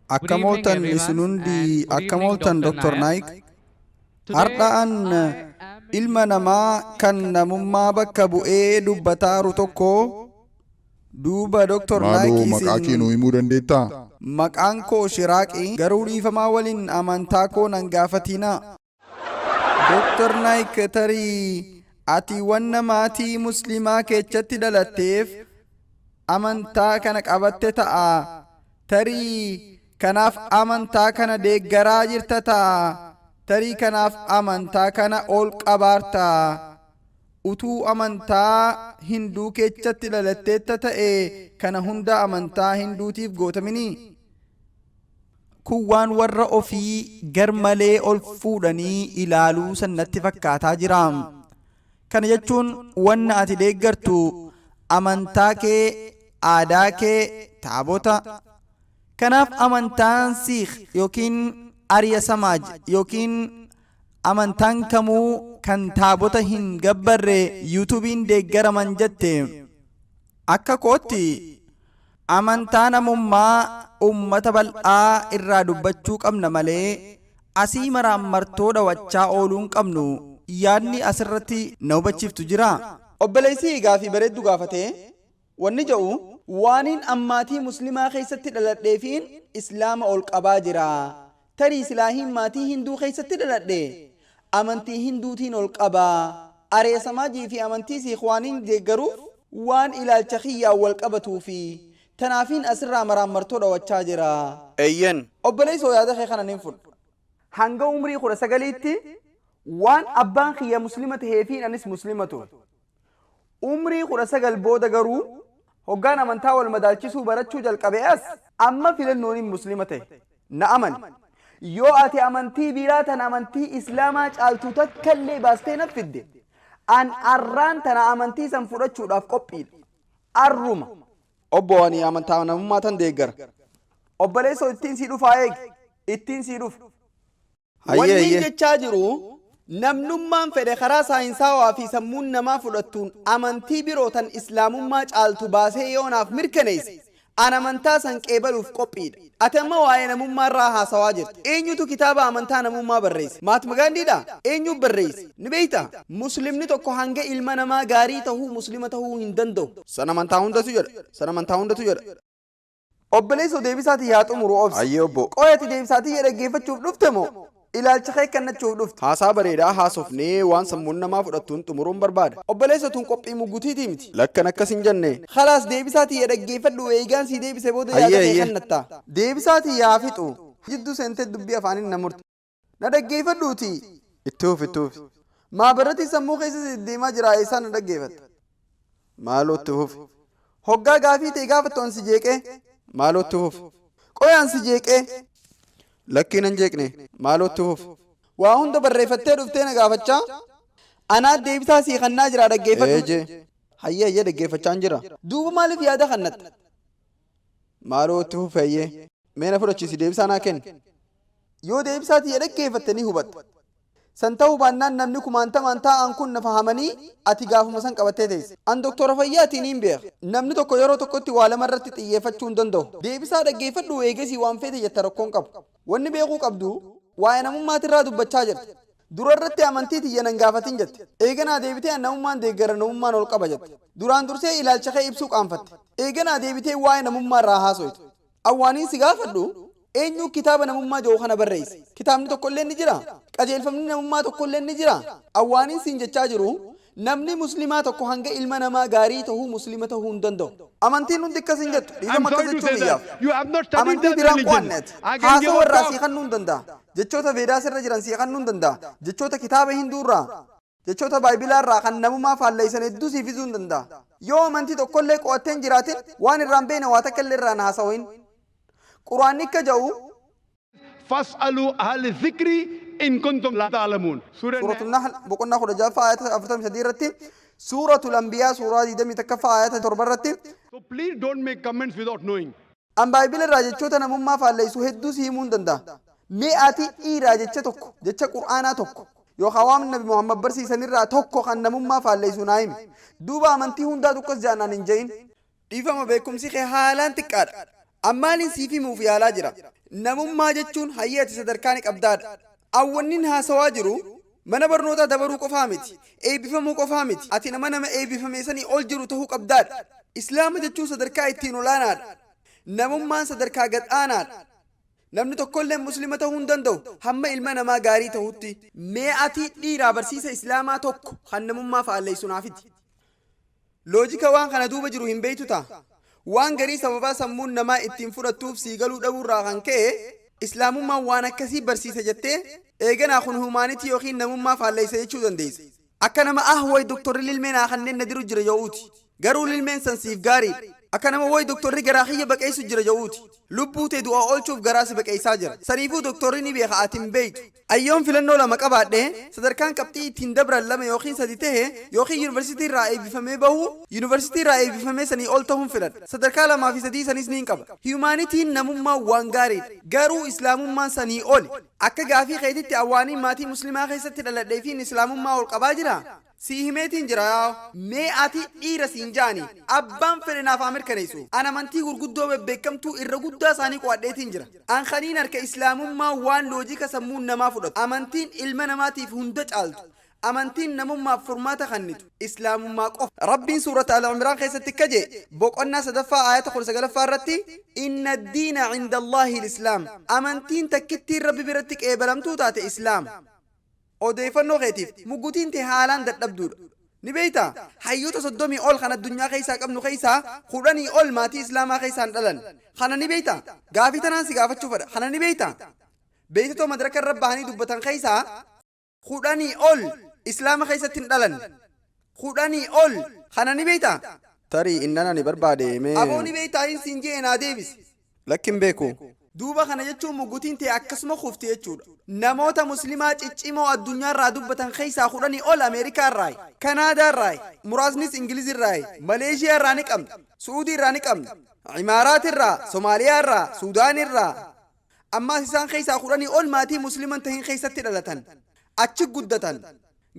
Akkamoltan isinundi akkamoltan Dr. Naik hardaan ilma namaa kan namummaa bakka bu'ee dubbataaru tokko duuba Dr. Naik Maaloo maqaa kee nuu himuu dandeettaa? maqaan koo Shiraaqi garuu dhiifamaa waliin amantaa koo nan gaafatina. Dr. Naik tarii ati wanna maatii muslimaa keessatti dhalatteef amantaa kana qabatte ta'a. Tarii kanaaf amantaa kana deeggaraa jirta ta'a. Tarii kanaaf amantaa kana ol qabaarta. Utuu amantaa hinduu keessatti dhalatteetta ta'e kana hunda amantaa hinduutiif gootamini. Kun waan warra ofii garmalee ol fuudhanii ilaaluu sannatti fakkaataa jira. Kana jechuun wanna ati deeggartu amantaa kee, aadaa kee, taabota. Kanaaf amantaan Siikh yookiin Arya Samaaj yookiin amantaan kamuu kan taabota hin gabbarre yuutuubiin deeggaraman jette. Akka kootti amantaa namummaa ummata bal'aa irraa dubbachuu qabna malee asii maraammartoo dhawachaa ooluun qabnu. Yaadni asirratti na hubachiiftu jira. Obboleessi gaafii bareeddu gaafate wanni jedhu waaniin ammaatii muslimaa keessatti dhaladheefiin islaama ol qabaa jira. Tarii silaahiin maatii hinduu keessatti dhaladhe amantii hinduutiin ol qabaa. Arya Samaajii fi amantii Siikhwaaniin deeggaruuf waan ilaalcha kiyyaan wal qabatuufi tanaafiin asirraa maraammartoo dhawachaa jira. Eeyyan obboleessoo yaada kee kana nin fudhu. Hanga umrii 19tti waan abbaan kiyya muslima taheefiin anis muslimatu. Umrii 19 booda garuu hoggaan amantaa wal madaalchisuu barachuu jalqabe as amma filannoon muslima ta'e na amani. Yoo ati amantii biraa tan amantii islaamaa caaltuu takkallee baastee na fidde an arraan tana amantii san fudhachuudhaaf qophiidha. Arruma obbo ani amantaa namummaa tan deeggara. Obboleessoo ittiin sii dhufaa eegi ittiin sii dhufu. Wanni jechaa jiru namnummaan fedhe karaa saayinsaawaa fi sammuun namaa fudhattuun amantii biroo tan islaamummaa caaltu baasee yoonaaf mirkaneesse an amantaa san qeebaluuf qophiidha. Ati amma waa'ee namummaa irraa haasawaa jirta. Eenyutu kitaaba amantaa namummaa barreesse? Mahatma Gaandhiidha? Eenyutu barreesse? Ni beeyta? Muslimni tokko hanga ilma namaa gaarii tahuu muslima tahuu hin danda'u. San amantaa hundatu jedha. San amantaa hundatu jedha. Obboleessoo deebisaatii yaa xumuru obsi. Ayyee obbo. Qoyati deebisaatii dhaggeeffachuuf dhufte moo? Ilaalcha kee kennachuuf dhufte. Haasaa bareedaa haasofnee waan sammuun namaa fudhattuun xumuruun barbaada. Obboleessotuun qophii muggutiitii miti. Lakkan akkas hin jenne. Khalaas deebisaatii dhaggeeffadhu eegaan sii deebise booda yaada kee kennatta. Deebisaatii yaa fixu. Jidduu seentee dubbii afaaniin na murte. Na dhaggeeffadhuuti. Ittuuf ittuuf. Maabarati sammuu keessa deemaa jira eessaa na dhaggeeffatta. Maaloo ittuuf. Hoggaa gaafii ta'e gaafattu an si jeeqee. Maaloo ittuuf. Qoyaan si jeeqee. Lakkiin hin jeeqne maalootti huuf waa hunda barreeffattee dhuftee na gaafachaa anaa deebisaa sii kannaa jira dhaggeeffadhu. Hayyee hayyee dhaggeeffachaan jira. Duuba maaliif yaada kannatta? Maalootti huuf hayyee mee na fudhachiisi deebisaa naa kenni. Yoo deebisaatii dhaggeeffatte ni hubatta. San ta'uu baannaan namni kumaantamaan taa'an kun na fahamanii ati gaafuma san qabattee teesse. An doktora fayyaatiin hin beeka. Namni tokko yeroo tokkotti waa lama irratti xiyyeeffachuu hin danda'u. Deebisaa dhaggeeffadhu eegesii waan feete jetta rakkoon qabu. Wanni beekuu qabdu waa'ee namummaatirraa dubbachaa jirti. Dura irratti amantii tiyya nan gaafatin jette. Eeganaa deebitee namummaan deeggara namummaan ol qaba jette. Duraan dursee ilaalcha kee ibsuu qaanfatte. Eeganaa deebitee waa'ee namummaarraa haasoyte. Awwaaniin si gaafadhu eenyu kitaaba namummaa jedhu kana barreesse? Kitaabni tokkollee ni jira. Qajeelfamni namummaa tokkollee ni jira. Awwaaniin siin jechaa jiru namni muslimaa tokko hanga ilma namaa gaarii tahuu muslima tahuu hin danda'u. Amantiin hundi akkas hin jettu. Dhiifama akkas jechuun iyyaaf. Amantii biraan qo'anneeti. Haasoo warraa sii kannuu hin danda'a. Jechoota Veedaas irra jiran sii kannuu hin danda'a. Jechoota kitaaba Hinduurraa, jechoota Baayibilaarraa kan namummaa faalleessan hedduu sii fiduu hin danda'a. Yoo amantii tokkollee qo'attee hin jiraatin waan irraan beekne waa takka illee irraan haasawiin. Quraanni akka jedhu فاسألوا أهل الذكر إن كنتم لا تعلمون. سورة النحل بقولنا خرج جاء آيات أفتم شديرتي سورة الأنبياء سورة دم تكفى آيات تربرتي. So please don't make comments without knowing. أم بايبل الراجع شو تنا مما فعلي سهدو سيمون دندا مئاتي إي راجع شتوك جت قرآن توك يو خوام النبي محمد برسي سنير توك خن مما فعلي سنايم دوبا منتي هندا دوكس جانا ننجين ديفا ما بيكم سيخي حالان تكار Ammaalin siifi muufi yaalaa jira. Namummaa jechuun hayyati sadarkaan qabdaadha. Awwannin haasawaa jiru mana barnootaa dabaruu qofaa miti. Eebbifamuu qofaa miti. Ati nama eebbifamee sanii ol jiru ta'uu qabdaadha. Islaama jechuun sadarkaa ittiin olaanaadha. Namummaan sadarkaa gad'aanaadha. Namni tokkollee muslima ta'uu hin danda'u hamma ilma namaa gaarii ta'utti. Mee ati dhiiraa barsiisa islaamaa tokko kan namummaa faalleessu naafiti. Loojika waan kana duuba jiru hin beektu ta'a. Waan garii sababaa sammuun namaa ittiin fudhattuuf sii galuu dhabuurraa kan ka'e islaamummaan waan akkasii barsiisa jettee eeganaa kun humaanitii yookiin namummaa faalleessa jechuu dandeessa. Akka nama wayi doktorri lilmeenaa kanneen na diru jira ja'uuti. Garuu lilmeen san siif gaariidha. Akka nama wayi doktorri garaa kiyya baqeessu jira ja'uuti. Lubbuu tee du'aa oolchuuf garaa si baqeessaa jira. Saniifuu doktorri ni beeka ati hin beektu. Ayyoon filannoo lama qabaadhee sadarkaan qabxii ittiin dabran lama yookiin sadi ta'e yookiin yuunivarsiitii irraa eebbifamee bahu yuunivarsiitii irraa eebbifamee sanii ol ta'uun filadha. Sadarkaa lamaa fi sadii sanis ni qaba. Hiimaanitiin namummaa waan gaariidha. Garuu islaamummaan sanii oli. Akka gaafii keetitti awwaaniin maatii muslimaa keessatti dhaladhee fi islaamummaa ol qabaa jira. Si himeetiin jira mee ati dhiira siin jaani abbaan fedhe naaf mirkaneessu an amantii gurguddoo bebbeekamtuu irra guddaa isaanii qo'adheetiin jira an kaniin harka islaamummaa waan loojika sammuun namaa fudhatu amantiin ilma namaatiif hunda caaltu amantiin namummaaf furmaata kennitu islaamummaa qofa rabbiin suurata al-imraan keessatti kaje boqonnaa sadaffaa aayata 19 irratti inna ad-diina 'inda Allahi al-islaam amantiin takkittiin rabbi biratti qeebalamtuu taate islaam odeeffannoo keetiif muggutiin tee haalaan dadhabduudha. Ni beeyta hayyoota 30 ol kan addunyaa keessaa qabnu keessaa 10 ol maatii islaamaa keessaan dhalan. Kana ni beeyta gaafii tanaan si gaafachuu fedha. Kana ni beeyta beeytotoo madaraka irra bahanii dubbatan keessaa 10 ol islaama keessatti hin dhalan. 10 ol kana ni beeyta. Tarii innana ni barbaade mee. Aboo ni beeyta hin siin jee naa deebisi. Lakkin beeku. Duuba kana jechuun muggutiin ta'e akkasuma kufte jechuudha. Namoota muslimaa ciccimoo addunyaa irraa dubbatan keessaa 10 ol Ameerikaa irraa, Kanaadaa irraa, muraasnis Ingiliz irraa, Maleeshiyaa irraa ni qabna, Suudii irraa ni qabna, Imaaraat irraa, Somaaliyaa irraa, Suudaan irraa. Ammaas isaan keessaa 10 ol maatii musliman tahin keessatti dhalatan, achi guddatan.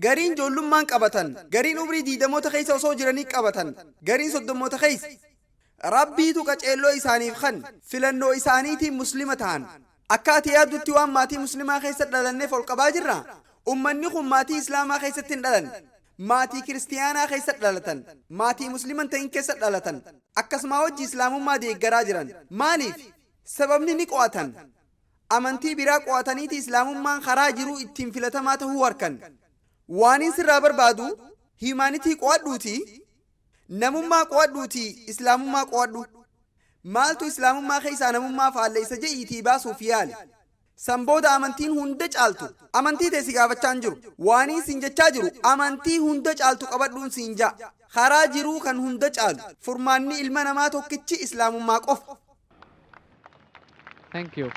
Gariin ijoollummaan qabatan, gariin umrii 20 keessa osoo jiranii qabatan, gariin 30 keessa. Rabbiitu qaceelloo isaaniif kan filannoo isaaniitiin muslima ta'an akka ati yaaddutti waan maatii muslimaa keessatti dhalanneef ol qabaa jirra. Ummanni kun maatii islaamaa keessatti hin dhalan, maatii kiristiyaanaa keessatti dhalatan, maatii musliman ta'in keessatti dhalatan, akkasuma wajji islaamummaa deeggaraa jiran. Maaliif? Sababni ni qo'atan. Amantii biraa qo'ataniiti islaamummaan karaa jiruu ittiin filatamaa ta'uu harkan. Waan sirraa barbaadu hiimaanitii qo'adhuuti. Namummaa qo'adhuuti islaamummaa qo'adhu. Maaltu islaamummaa keessaa namummaa faalleessa je'iitii baasuuf yaali. San booda amantiin hunda caaltu. Amantii teessi gaafachaa hin jiru. Waanii siin jechaa jiru amantii hunda caaltu qabadhuun siin ja'a. Karaa jiruu kan hunda caalu. Furmaanni ilma namaa tokkichi islaamummaa qofa. Thank you.